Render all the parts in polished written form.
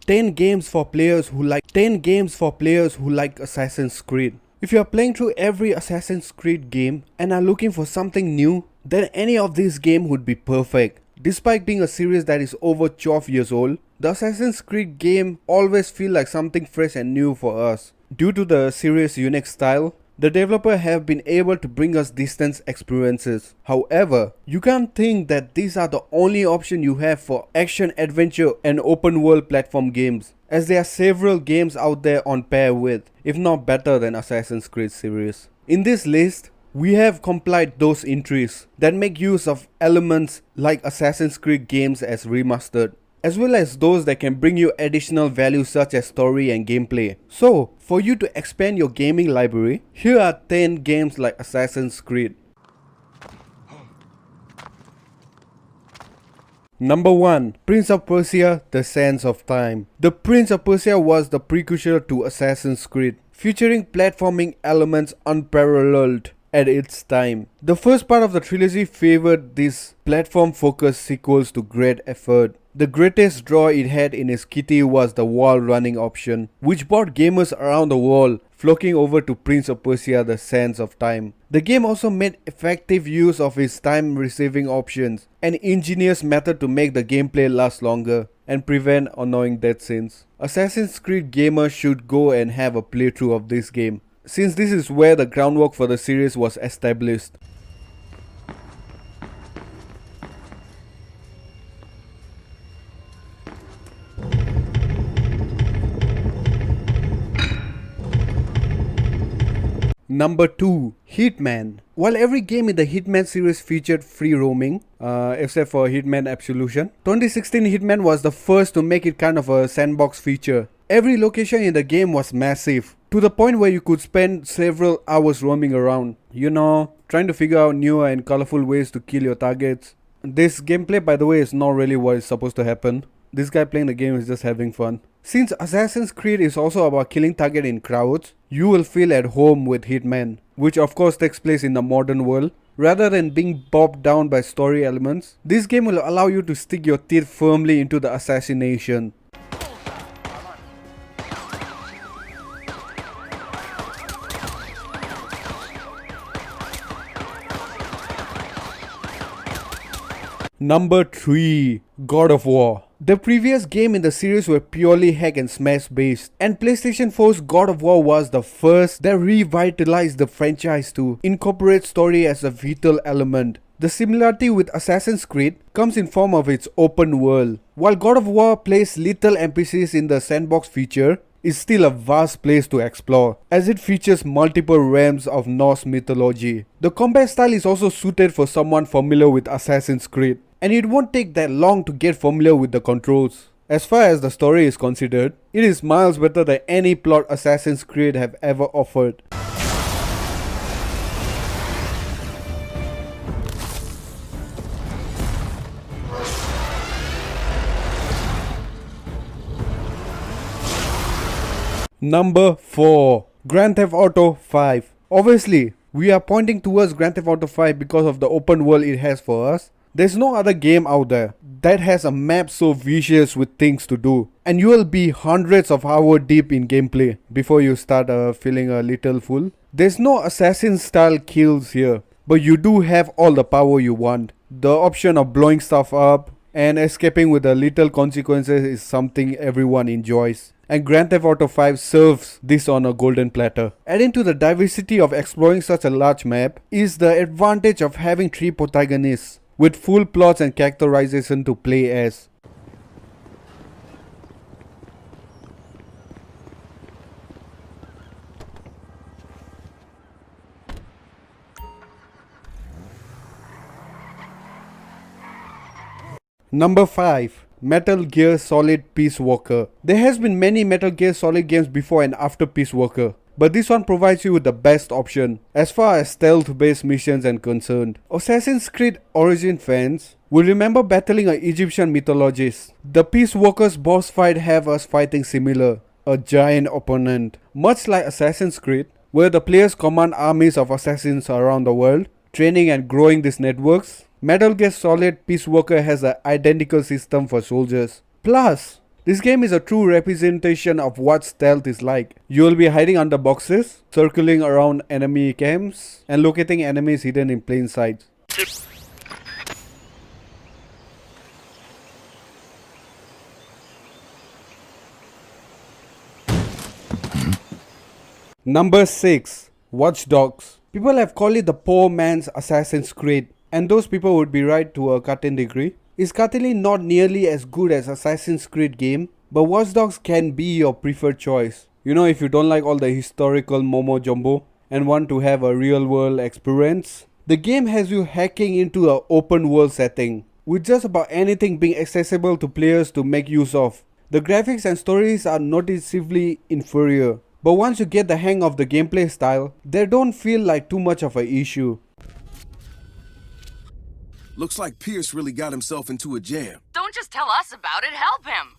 10 games for players who like Assassin's Creed. If you are playing through every Assassin's Creed game and are looking for something new, then any of these games would be perfect. Despite being a series that is over 12 years old, the Assassin's Creed game always feel like something fresh and new for us. Due to the series' unique style, the developer have been able to bring us distant experiences. However, you can't think that these are the only option you have for action, adventure and open world platform games, as there are several games out there on par with, if not better than Assassin's Creed series. In this list, we have compiled those entries that make use of elements like Assassin's Creed games as remastered, as well as those that can bring you additional value such as story and gameplay. So, for you to expand your gaming library, here are 10 games like Assassin's Creed. Number 1. Prince of Persia: The Sands of Time. The Prince of Persia was the precursor to Assassin's Creed, featuring platforming elements unparalleled at its time. The first part of the trilogy favored these platform-focused sequels to great effort. The greatest draw it had in its kitty was the wall running option, which brought gamers around the world flocking over to Prince of Persia: The Sands of Time. The game also made effective use of its time receiving options, an ingenious method to make the gameplay last longer and prevent annoying death scenes. Assassin's Creed gamers should go and have a playthrough of this game, since this is where the groundwork for the series was established. Number 2. Hitman. While every game in the Hitman series featured free roaming, except for Hitman Absolution, 2016 Hitman was the first to make it kind of a sandbox feature. Every location in the game was massive, to the point where you could spend several hours roaming around, trying to figure out new and colorful ways to kill your targets. This gameplay, by the way, is not really what is supposed to happen. This guy playing the game is just having fun. Since Assassin's Creed is also about killing targets in crowds, you will feel at home with Hitman, which of course takes place in the modern world. Rather than being bogged down by story elements, this game will allow you to stick your teeth firmly into the assassination. Number 3. God of War. The previous game in the series were purely hack and smash based, and PlayStation 4's God of War was the first that revitalized the franchise to incorporate story as a vital element. The similarity with Assassin's Creed comes in form of its open world. While God of War plays little emphasis in the sandbox feature, it's still a vast place to explore, as it features multiple realms of Norse mythology. The combat style is also suited for someone familiar with Assassin's Creed, and it won't take that long to get familiar with the controls. As far as the story is considered, it is miles better than any plot Assassin's Creed have ever offered. Number 4. Grand Theft Auto 5. Obviously, we are pointing towards Grand Theft Auto 5 because of the open world it has for us. There's no other game out there that has a map so vicious with things to do, and you will be hundreds of hours deep in gameplay before you start feeling a little full. There's no assassin style kills here, but you do have all the power you want. The option of blowing stuff up and escaping with a little consequences is something everyone enjoys, and Grand Theft Auto 5 serves this on a golden platter. Adding to the diversity of exploring such a large map is the advantage of having 3 protagonists with full plots and characterization to play as. Number 5. Metal Gear Solid Peace Walker. There has been many Metal Gear Solid games before and after Peace Walker, but this one provides you with the best option as far as stealth based missions are concerned. Assassin's Creed Origin fans will remember battling an Egyptian mythologist. The Peace Walker's boss fight have us fighting similar, a giant opponent. Much like Assassin's Creed, where the players command armies of assassins around the world, training and growing these networks, Metal Gear Solid Peace Walker has an identical system for soldiers. Plus, This game is a true representation of what stealth is like. You will be hiding under boxes, circling around enemy camps, and locating enemies hidden in plain sight. Number 6. Watch Dogs. People have called it the poor man's Assassin's Creed, and those people would be right to a certain degree. It's certainly not nearly as good as Assassin's Creed game, but Watch Dogs can be your preferred choice. You know, if you don't like all the historical Momo Jumbo and want to have a real world experience, the game has you hacking into an open world setting, with just about anything being accessible to players to make use of. The graphics and stories are noticeably inferior, but once you get the hang of the gameplay style, they don't feel like too much of an issue. Looks like Pierce really got himself into a jam. Don't just tell us about it, help him!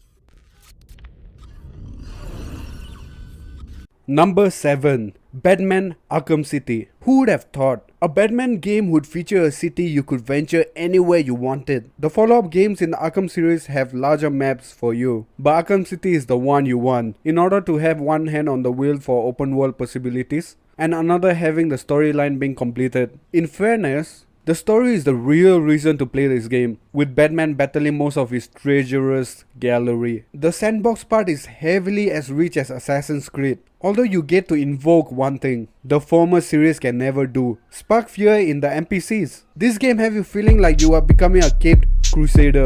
Number 7. Batman Arkham City. Who would have thought? A Batman game would feature a city you could venture anywhere you wanted. The follow-up games in the Arkham series have larger maps for you, but Arkham City is the one you want, in order to have one hand on the wheel for open world possibilities, and another having the storyline being completed. In fairness, the story is the real reason to play this game, with Batman battling most of his treacherous gallery. The sandbox part is heavily as rich as Assassin's Creed, although you get to invoke one thing the former series can never do: spark fear in the NPCs. This game have you feeling like you are becoming a caped crusader.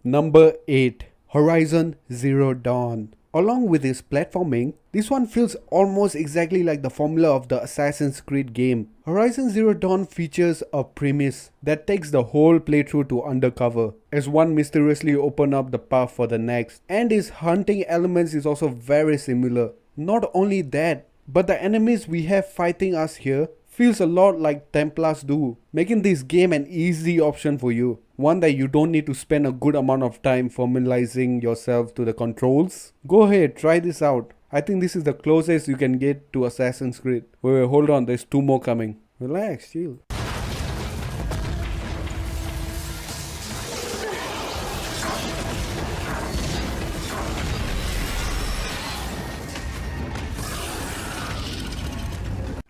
Number 8. Horizon Zero Dawn. Along with its platforming, this one feels almost exactly like the formula of the Assassin's Creed game. Horizon Zero Dawn features a premise that takes the whole playthrough to undercover, as one mysteriously opens up the path for the next, and its hunting elements is also very similar. Not only that, but the enemies we have fighting us here feels a lot like Templars do, making this game an easy option for you. One that you don't need to spend a good amount of time familiarizing yourself to the controls. Go ahead, try this out. I think this is the closest you can get to Assassin's Creed. Wait, hold on, there's 2 more coming. Relax, chill.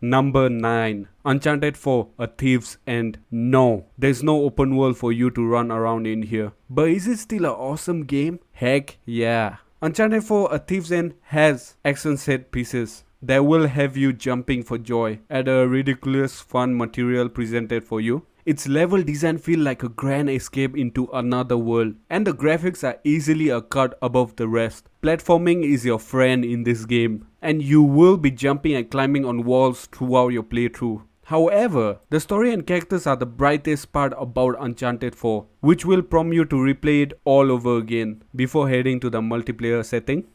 Number 9. Uncharted 4, A Thief's End. No, there's no open world for you to run around in here. But is it still an awesome game? Heck yeah. Uncharted 4, A Thief's End has action set pieces that will have you jumping for joy at a ridiculous fun material presented for you. Its level design feel like a grand escape into another world, and the graphics are easily a cut above the rest. Platforming is your friend in this game, and you will be jumping and climbing on walls throughout your playthrough. However, the story and characters are the brightest part about Uncharted 4, which will prompt you to replay it all over again before heading to the multiplayer setting.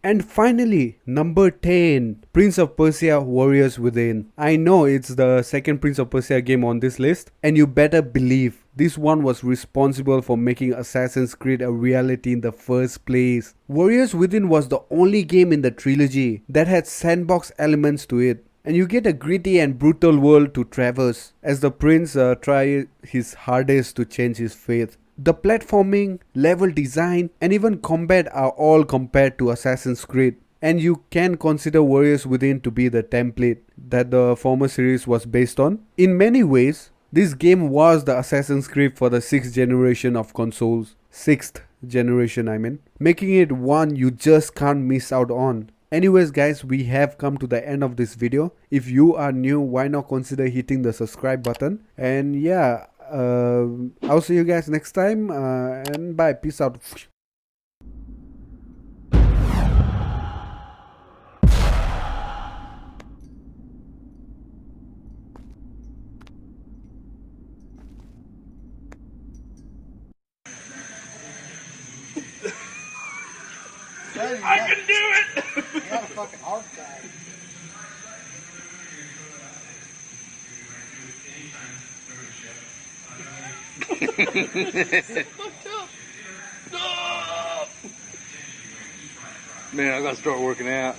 And finally, number 10, Prince of Persia Warriors Within. I know it's the second Prince of Persia game on this list, and you better believe this one was responsible for making Assassin's Creed a reality in the first place. Warriors Within was the only game in the trilogy that had sandbox elements to it, and you get a gritty and brutal world to traverse as the prince tries his hardest to change his faith. The platforming, level design, and even combat are all compared to Assassin's Creed, and you can consider Warriors Within to be the template that the former series was based on. In many ways, this game was the Assassin's Creed for the 6th generation of consoles. 6th generation I mean. Making it one you just can't miss out on. Anyways guys, we have come to the end of this video. If you are new, why not consider hitting the subscribe button? And yeah, I'll see you guys next time, and bye, peace out. I can do it! fucking Arkham. Man, I gotta start working out.